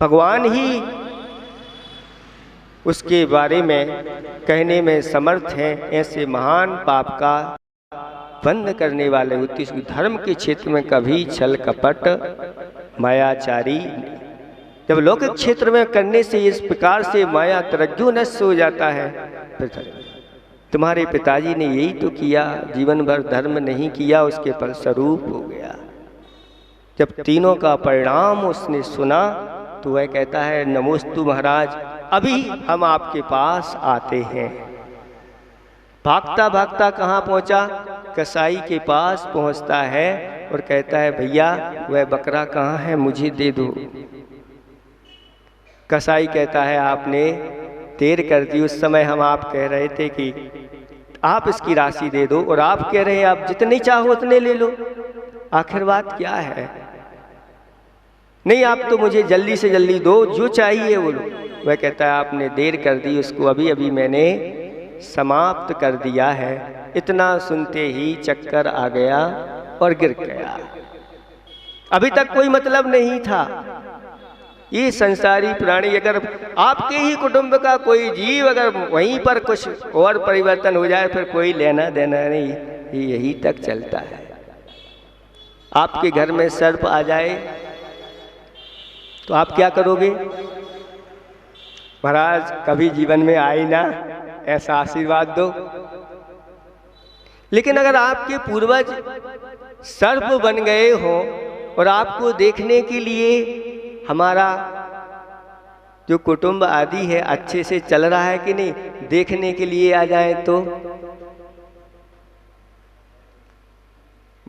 भगवान ही उसके बारे में कहने में समर्थ हैं। ऐसे महान पाप का बंद करने वाले उद्देश्य धर्म के क्षेत्र में कभी छल कपट मायाचारी, जब लौकिक क्षेत्र में करने से इस प्रकार से माया तरज्जु नष्ट हो जाता है। तुम्हारे पिताजी ने यही तो किया, जीवन भर धर्म नहीं किया, उसके फलस्वरूप हो गया। जब तीनों का परिणाम उसने सुना तो वह कहता है नमोस्तु महाराज, अभी हम आपके पास आते हैं। भागता भागता कहाँ पहुंचा? कसाई के पास पहुंचता है और कहता है भैया वह बकरा कहाँ है, मुझे दे दो। कसाई कहता है आपने देर कर दी, उस समय हम आप कह रहे थे कि आप इसकी राशि दे दो और आप कह रहे हैं आप जितनी चाहो उतने ले लो। आखिर बात क्या है? नहीं आप तो मुझे जल्दी से जल्दी दो, जो चाहिए वो लो। वह कहता है आपने देर कर दी, उसको अभी अभी मैंने समाप्त कर दिया है। इतना सुनते ही चक्कर आ गया और गिर गया। अभी तक कोई मतलब नहीं था। ये संसारी प्राणी, अगर आपके ही कुटुंब का कोई जीव अगर वहीं पर कुछ और परिवर्तन हो जाए फिर कोई लेना देना नहीं, यही तक चलता है। आपके घर में सर्प आ जाए तो आप क्या करोगे? महाराज कभी जीवन में आए ना, ऐसा आशीर्वाद दो। लेकिन अगर आपके पूर्वज सर्प बन गए हो और आपको देखने के लिए हमारा जो कुटुंब आदि है अच्छे से चल रहा है कि नहीं, देखने के लिए आ जाए तो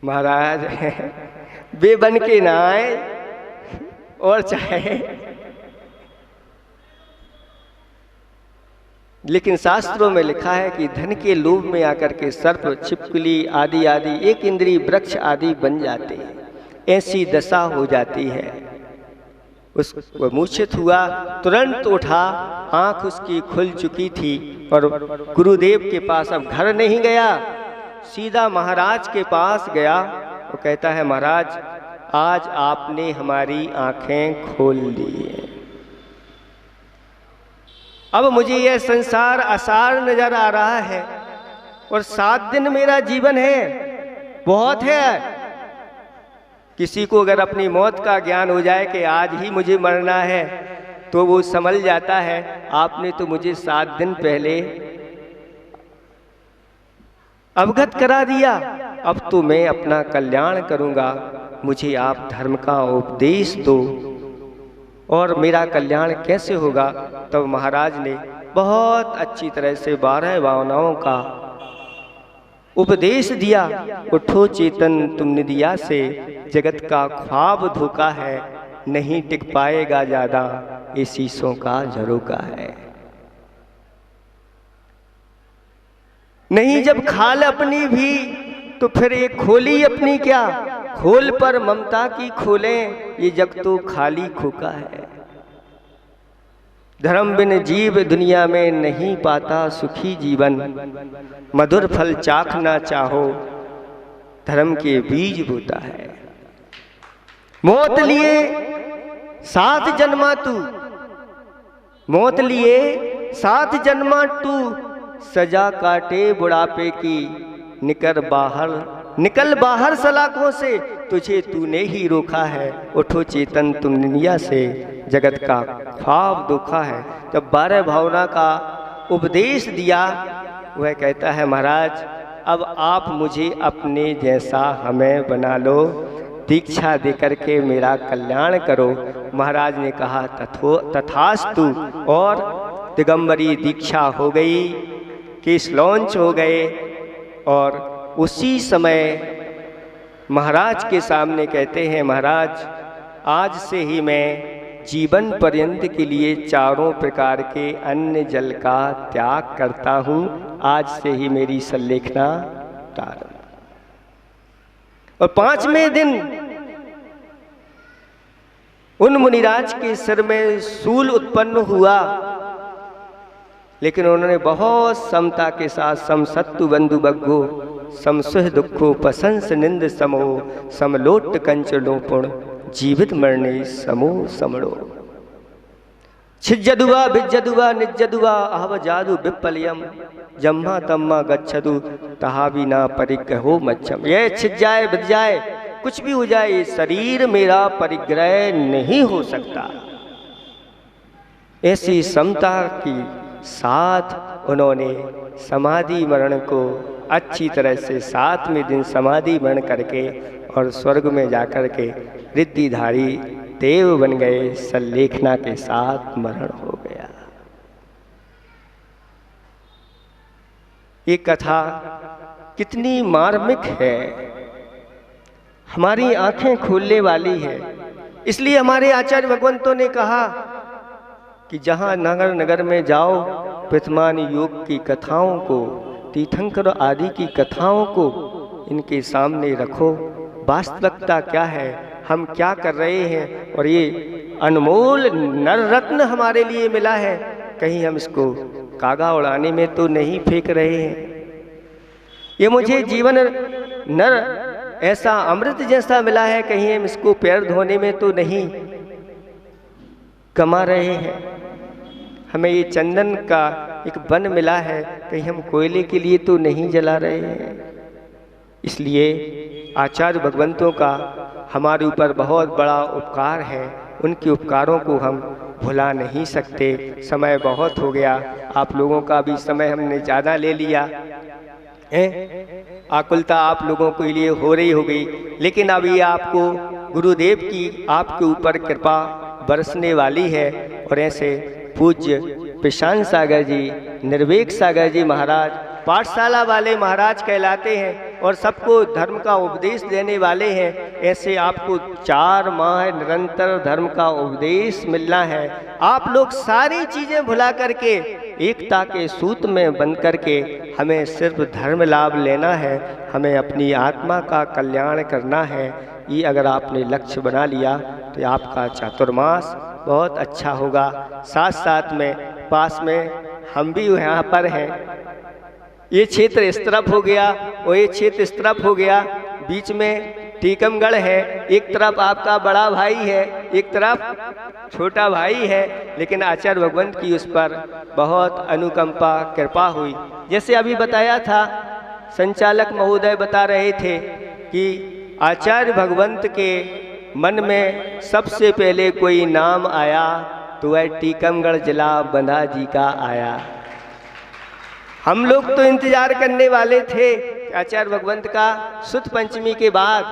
महाराज वे बन के ना आए और चाहे, लेकिन शास्त्रों में लिखा है कि धन के लोभ में आकर के सर्प, छिपकली आदि आदि एक इंद्रिय वृक्ष आदि बन जाते हैं। ऐसी दशा हो जाती है। उसको मूर्छित हुआ, तुरंत उठा, आंख उसकी खुल चुकी थी और गुरुदेव के पास अब घर नहीं गया, सीधा महाराज के पास गया। वो कहता है महाराज आज आपने हमारी आंखें खोल दी है, अब मुझे यह संसार आसार नजर आ रहा है और 7 दिन मेरा जीवन है, बहुत है। किसी को अगर अपनी मौत का ज्ञान हो जाए कि आज ही मुझे मरना है तो वो संभल जाता है। आपने तो मुझे 7 दिन पहले अवगत करा दिया, अब तो मैं अपना कल्याण करूंगा, मुझे आप धर्म का उपदेश दो और मेरा कल्याण कैसे होगा। तब महाराज ने बहुत अच्छी तरह से 12 भावनाओं का उपदेश दिया। उठो चेतन तुम निदिया से, जगत का ख्वाब धोखा है, नहीं टिक पाएगा ज्यादा, ये शीशों का झरोका है। नहीं जब खाल अपनी भी तो फिर एक खोली अपनी क्या, खोल पर ममता की खोलें, ये जग तो खाली खोका है। धर्म बिन जीव दुनिया में नहीं पाता सुखी जीवन, मधुर फल चाखना चाहो धर्म के बीज बोता है। मौत लिए 7 जन्मा तू, मौत लिए 7 जन्मा तू, सजा काटे बुढ़ापे की, निकल बाहर सलाखों से, तुझे तूने ही रोका है। उठो चेतन तुम दुनिया से, जगत का ख्वाब धोखा है। जब 12 भावना का उपदेश दिया, वह कहता है महाराज अब आप मुझे अपने जैसा हमें बना लो, दीक्षा देकर के मेरा कल्याण करो। महाराज ने कहा तथास्तु, और दिगंबरी दीक्षा हो गई, केस लॉन्च हो गए। और उसी समय महाराज के सामने कहते हैं महाराज आज से ही मैं जीवन पर्यंत के लिए 4 प्रकार के अन्न जल का त्याग करता हूँ, आज से ही मेरी संलेखना प्रारंभ। और 5वें दिन उन मुनिराज के सिर में शूल उत्पन्न हुआ, लेकिन उन्होंने बहुत समता के साथ सम सत्तु बंधु बग्गो, सम सुह दुखो पसंस निंद समो, समलोट कंचनो पुण, जीवित मरने समो समड़ो। छिज्जदुआ भिज्जदुआ निज्जदुआ अहव जादु विप्पलियम जम्मा तम्मा गच्छदु तहावी ना परिग्रहो मच्छम। यह छिज जाए भिज जाए कुछ भी हो जाए, शरीर मेरा परिग्रह नहीं हो सकता। ऐसी समता की साथ उन्होंने समाधि मरण को अच्छी तरह से 7वें दिन समाधि मरण करके और स्वर्ग में जाकर के रिद्धिधारी देव बन गए। सल्लेखना के साथ मरण हो गया। ये कथा कितनी मार्मिक है, हमारी आंखें खोलने वाली है। इसलिए हमारे आचार्य भगवंतों ने कहा कि जहाँ नगर नगर में जाओ वर्तमान योग की कथाओं को, तीर्थंकर आदि की कथाओं को इनके सामने रखो। वास्तविकता क्या है, हम क्या कर रहे हैं, और ये अनमोल नर रत्न हमारे लिए मिला है, कहीं हम इसको कागा उड़ाने में तो नहीं फेंक रहे हैं। ये मुझे जीवन नर ऐसा अमृत जैसा मिला है, कहीं हम इसको पैर धोने में तो नहीं कमा रहे हैं। हमें ये चंदन का एक वन मिला है, कहीं हम कोयले के लिए तो नहीं जला रहे हैं। इसलिए आचार्य भगवंतों का हमारे ऊपर बहुत बड़ा उपकार है, उनके उपकारों को हम भुला नहीं सकते। समय बहुत हो गया, आप लोगों का भी समय हमने ज़्यादा ले लिया है। आकुलता आप लोगों के लिए हो रही हो गई, लेकिन अभी आपको गुरुदेव की आपके ऊपर कृपा बरसने वाली है। और ऐसे पूज्य प्रशांत सागर जी, निर्वेक सागर जी महाराज पाठशाला वाले महाराज कहलाते हैं और सबको धर्म का उपदेश देने वाले हैं। ऐसे आपको 4 माह निरंतर धर्म का उपदेश मिलना है। आप लोग सारी चीज़ें भुला करके एकता के सूत्र में बंध करके हमें सिर्फ धर्म लाभ लेना है, हमें अपनी आत्मा का कल्याण करना है। ये अगर आपने लक्ष्य बना लिया तो आपका चातुर्मास बहुत अच्छा होगा। साथ साथ में पास में हम भी यहाँ पर हैं। ये क्षेत्र इस तरफ हो गया और ये क्षेत्र इस तरफ हो गया, बीच में टीकमगढ़ है। एक तरफ आपका बड़ा भाई है, एक तरफ छोटा भाई है, लेकिन आचार्य भगवंत की उस पर बहुत अनुकंपा कृपा हुई। जैसे अभी बताया था, संचालक महोदय बता रहे थे कि आचार्य भगवंत के मन में सबसे पहले कोई नाम आया तो वह टीकमगढ़ जिला बंधा जी का आया। हम लोग तो इंतजार करने वाले थे आचार्य भगवंत का सुत पंचमी के बाद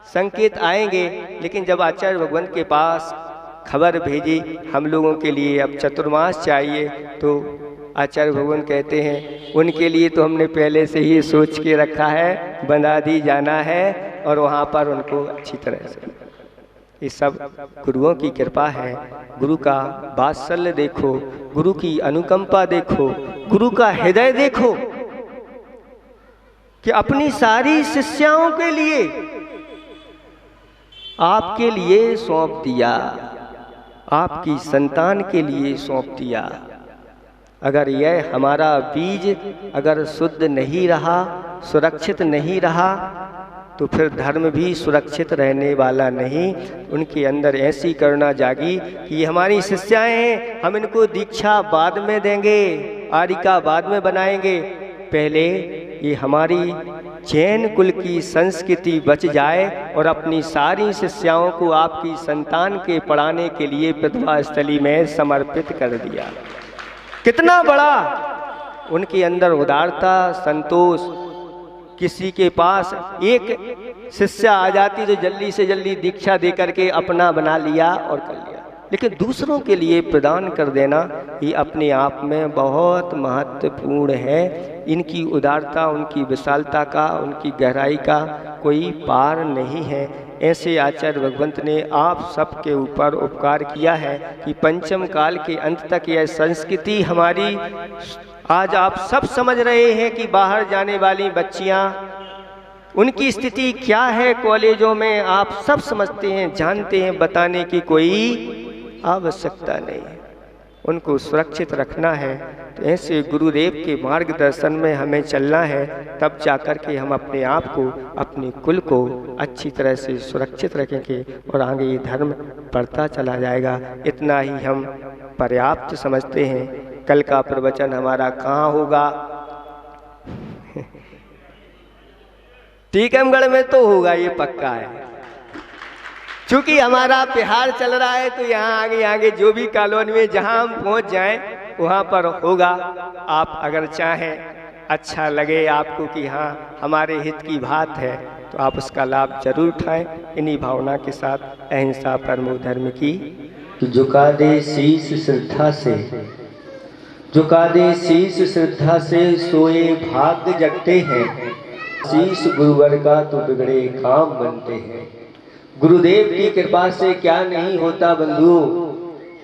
संकेत आएंगे, लेकिन जब आचार्य भगवंत के पास खबर भेजी हम लोगों के लिए अब चतुर्मास चाहिए, तो आचार्य भगवंत कहते हैं उनके लिए तो हमने पहले से ही सोच के रखा है, बंदादी जाना है और वहाँ पर उनको अच्छी तरह से। ये सब गुरुओं की कृपा है। गुरु का वात्सल्य देखो, गुरु की अनुकंपा देखो, गुरु का हृदय देखो कि अपनी सारी शिष्याओं के लिए आपके लिए सौंप दिया, आपकी संतान के लिए सौंप दिया। अगर यह हमारा बीज अगर शुद्ध नहीं रहा, सुरक्षित नहीं रहा, तो फिर धर्म भी सुरक्षित रहने वाला नहीं। उनके अंदर ऐसी करुणा जागी कि ये हमारी शिष्याएं हैं, हम इनको दीक्षा बाद में देंगे, आरिका बाद में बनाएंगे, पहले ये हमारी जैन कुल की संस्कृति बच जाए और अपनी सारी शिष्याओं को आपकी संतान के पढ़ाने के लिए प्रतिभा स्थली में समर्पित कर दिया। कितना बड़ा उनके अंदर उदारता, संतोष। किसी के पास एक शिष्य आ जाती तो जल्दी से जल्दी दीक्षा दे करके अपना बना लिया और कर लिया, लेकिन दूसरों के लिए प्रदान कर देना ये अपने आप में बहुत महत्वपूर्ण है। इनकी उदारता, उनकी विशालता का, उनकी गहराई का कोई पार नहीं है। ऐसे आचार्य भगवंत ने आप सबके ऊपर उपकार किया है कि पंचम काल के अंत तक यह संस्कृति हमारी, आज आप सब समझ रहे हैं कि बाहर जाने वाली बच्चियां, उनकी स्थिति क्या है कॉलेजों में, आप सब समझते हैं, जानते हैं, बताने की कोई आवश्यकता नहीं है। उनको सुरक्षित रखना है। तो ऐसे गुरुदेव के मार्गदर्शन में हमें चलना है, तब जाकर के हम अपने आप को, अपने कुल को अच्छी तरह से सुरक्षित रखेंगे और आगे ये धर्म बढ़ता चला जाएगा। इतना ही हम पर्याप्त समझते हैं। कल का प्रवचन हमारा कहाँ होगा? टीकमगढ़ में तो होगा, ये पक्का है। क्योंकि हमारा बिहार चल रहा है तो यहाँ आगे आगे जो भी कॉलोनी में जहाँ हम पहुँच जाएं वहाँ पर होगा। आप अगर चाहें, अच्छा लगे आपको कि हाँ हमारे हित की बात है, तो आप उसका लाभ जरूर उठाएं। इन्हीं भावना के साथ अहिंसा परमो धर्म की झुका दे शीश श्रद्धा से, झुका दे शीश श्रद्धा से, सोए भाग्य जगते हैं। शीश गुरुवर का तो बिगड़े काम बनते हैं। गुरुदेव की कृपा से क्या नहीं होता बंधुओं,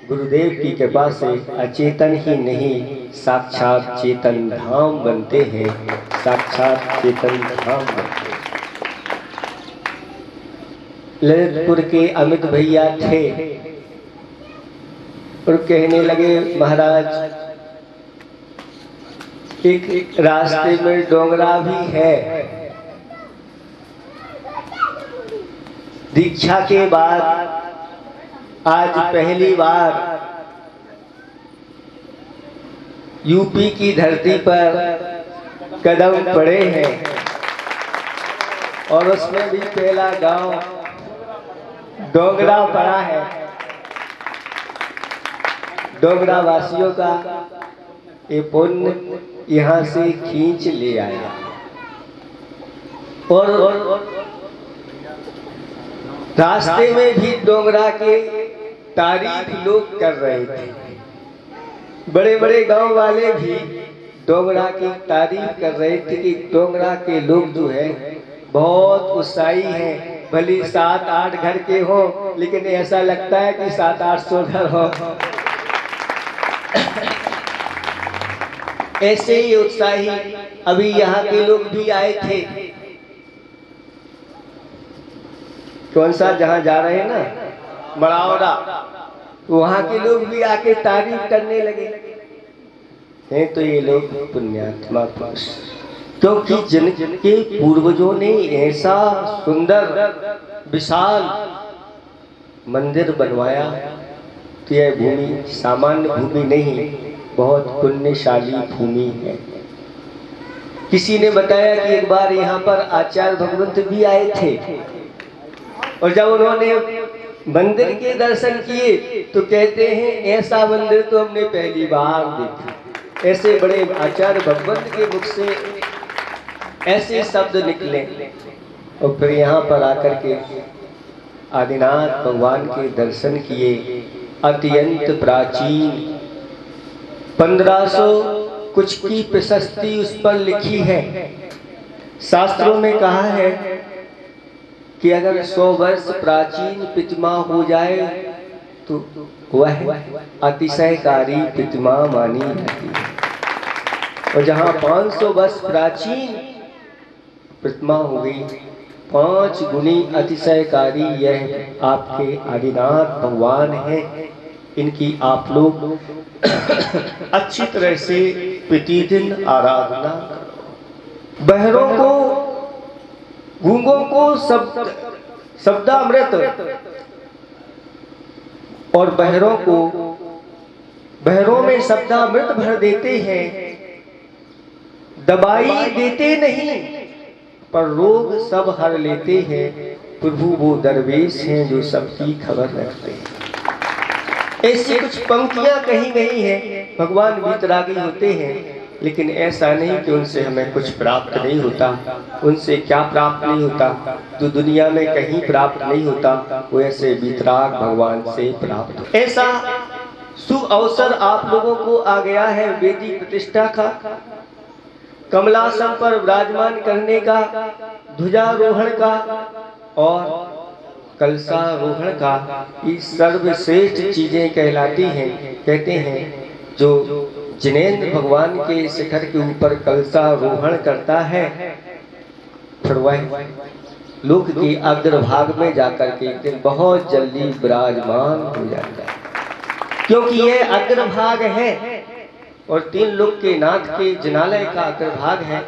गुरुदेव की कृपा से अचेतन ही नहीं साक्षात चेतन धाम बनते हैं, साक्षात चेतन धाम बनते हैं। ललितपुर के अमित भैया थे और कहने लगे, महाराज एक रास्ते में डोंगरा भी है। दीक्षा के बाद आज पहली बार यूपी की धरती पर कदम पड़े हैं और उसमें भी पहला गांव डोंगरा पड़ा है। डोंगरा वासियों का ये पुण्य यहाँ से खींच ले आया और रास्ते में भी डोंगरा के तारीफ लोग कर रहे थे। बड़े बड़े गांव वाले भी डोंगरा की तारीफ कर रहे थे कि डोंगरा के लोग जो है बहुत उत्साही हैं। भले 7-8 घर के हो, लेकिन ऐसा लगता है कि 700-800 घर हो। ऐसे ही उत्साही अभी यहाँ के लोग भी आए थे। कौन सा जहाँ जा रहे हैं ना, मड़ावरा, वहाँ के लोग भी आके तारीफ करने लगे हैं। तो ये लोग पुण्यात्मा पुरुष, क्योंकि जिनके पूर्वजों ने ऐसा सुंदर विशाल मंदिर बनवाया, तो यह भूमि सामान्य भूमि नहीं, बहुत पुण्यशाली भूमि है। किसी ने बताया कि एक बार यहाँ पर आचार्य भगवंत भी आए थे और जब उन्होंने मंदिर के दर्शन किए तो कहते हैं ऐसा मंदिर तो हमने पहली बार देखा। ऐसे बड़े आचार्य भगवंत के मुख से ऐसे शब्द निकले और फिर यहाँ पर आकर के आदिनाथ भगवान के दर्शन किए। अत्यंत प्राचीन 1500 कुछ की प्रशस्ति उस पर लिखी है। शास्त्रों में कहा है कि अगर 100 वर्ष प्राचीन प्रतिमा हो जाए तो वह अतिशयकारी प्रतिमा मानी जाती है, और जहाँ 500 वर्ष प्राचीन प्रतिमा हो गई, 5 गुनी अतिशयकारी यह आपके आदिनाथ भगवान हैं। इनकी आप लोग अच्छी तरह से प्रतिदिन आराधना करो। बहरों को, गूंगों को शब्दामृत और बहरों में शब्दामृत भर देते हैं। दवाई देते नहीं पर रोग सब हर लेते हैं। प्रभु वो दरवेश हैं जो सबकी खबर रखते हैं। ऐसी कुछ पंक्तियां कही गई हैं। भगवान वीतरागी होते हैं, लेकिन ऐसा नहीं कि उनसे हमें कुछ प्राप्त नहीं होता। उनसे क्या प्राप्त नहीं होता जो दुनिया में कहीं प्राप्त नहीं होता, वो ऐसे वीतराग भगवान से प्राप्त हो। ऐसा शुभ अवसर आप लोगों को आ गया है वेदी प्रतिष्ठा का, कमलासन पर विराजमान करने का, ध्वजारोहण का और कलशारोहण का। ये सर्वश्रेष्ठ चीजें कहलाती हैं। कहते हैं जो जिनेंद्र भगवान के शिखर के ऊपर कलशारोहण करता है, फिर वह लोक के अग्रभाग में जाकर के एक दिन बहुत जल्दी विराजमान हो जाता है। क्योंकि ये अग्रभाग है और 3 लोक के नाथ के जिनालय का अग्रभाग है।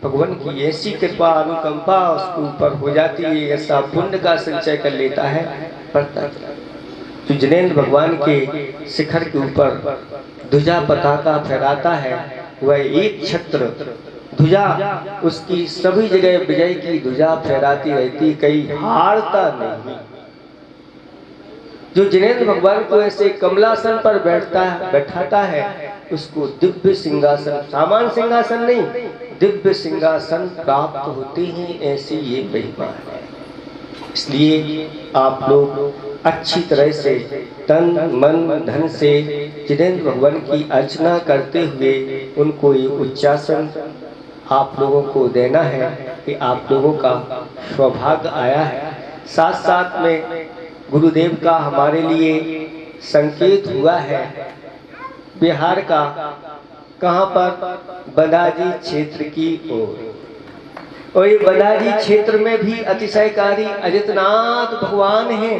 भगवान की ऐसी कृपा अनुकंपा उसके ऊपर हो जाती है, ऐसा पुण्य का संचय कर लेता है। तो जिनेंद्र भगवान के शिखर के ऊपर ध्वजा पताका फहराता है, वह एक छत्र ध्वजा उसकी सभी जगह विजय की ध्वजा फहराती रहती, कहीं हारता नहीं। जो जिनेंद्र भगवान को ऐसे कमलासन पर बैठाता है उसको दिव्य सिंहासन, सामान्य सिंहासन नहीं, दिव्य सिंहासन प्राप्त होते हैं, ऐसी ये महिमा है। इसलिए आप लोग अच्छी तरह से तन मन धन से जिनेंद्र भगवान की अर्चना करते हुए उनको ये उच्चासन आप लोगों को देना है कि आप लोगों का सौभाग्य आया है। साथ साथ में गुरुदेव का हमारे लिए संकेत हुआ है बिहार का, कहाँ पर, बदाजी क्षेत्र की ओर। और ये बदाजी क्षेत्र में भी अतिशयकारी अजितनाथ भगवान हैं।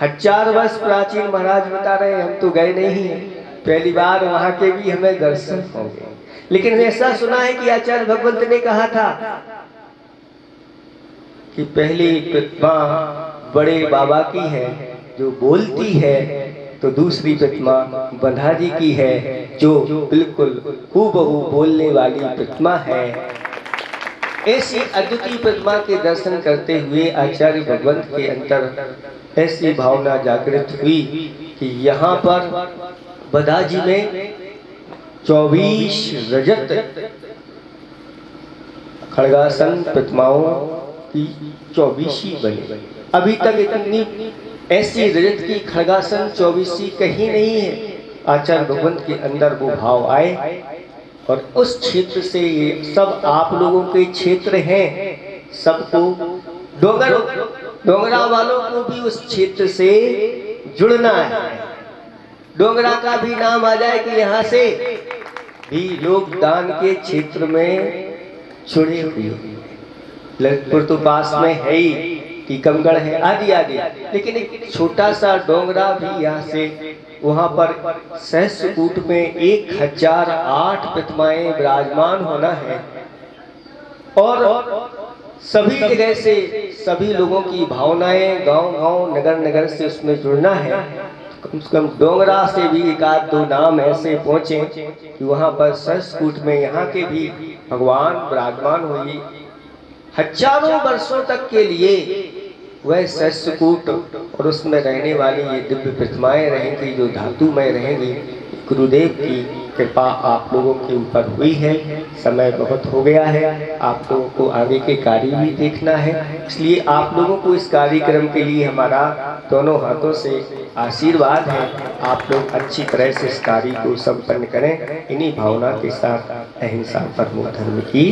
1000 वर्ष प्राचीन महाराज बता रहे, हम तो गए नहीं हैं, पहली बार वहां के भी हमें दर्शन होंगे। लेकिन ऐसा सुना है कि आचार्य भगवंत ने कहा था कि पहली प्रतिमा बड़े बाबा की है जो बोलती है, तो दूसरी प्रतिमा बंधाजी की है जो बिल्कुल हूबहू बोलने वाली प्रतिमा है। ऐसी अद्वितीय प्रतिमा के दर्शन करते हुए आचार्य भगवंत के अंदर ऐसी भावना जागृत हुई कि यहाँ पर बंधाजी में 24 रजत खड़गासन प्रतिमाओं की 24 बने। अभी तक इतनी ऐसी रजत की खड़गासन 24 कहीं नहीं है। आचार्य भगवंत के अंदर वो भाव आए और उस क्षेत्र से, ये सब आप लोगों के क्षेत्र हैं, सबको डोंगरा वालों को भी उस क्षेत्र से जुड़ना है। डोंगरा का भी नाम आ जाए कि यहाँ से भी लोग दान के क्षेत्र में जुड़े हुए। ललितपुर तो पास में है ही, टीकमगढ़ है, आदि आदि, लेकिन एक छोटा सा डोंगरा भी यहाँ से, वहाँ पर सहस्त्रकूट में 1008 प्रतिमाएं विराजमान होना है और सभी जगह से सभी लोगों की भावनाएं गांव-गांव नगर-नगर से उसमें जुड़ना है। कम से कम डोंगरा से भी 1-2 नाम ऐसे पहुँचे कि वहाँ पर सहस्त्रकूट में यहाँ के भी भगवान विराजमान हुई। हजारों वर्षों तक के लिए वह सहस्त्रकूट और उसमें रहने वाली ये दिव्य प्रतिमाएं रहेंगी जो धातुमय रहेंगी। गुरुदेव की कृपा आप लोगों के ऊपर हुई है। समय बहुत हो गया है, आप लोगों को आगे के कार्य भी देखना है, इसलिए आप लोगों को इस कार्यक्रम के लिए हमारा दोनों हाथों से आशीर्वाद है। आप लोग अच्छी तरह से इस कार्य को संपन्न करें। इन्हीं भावना के साथ अहिंसा परमो धर्म की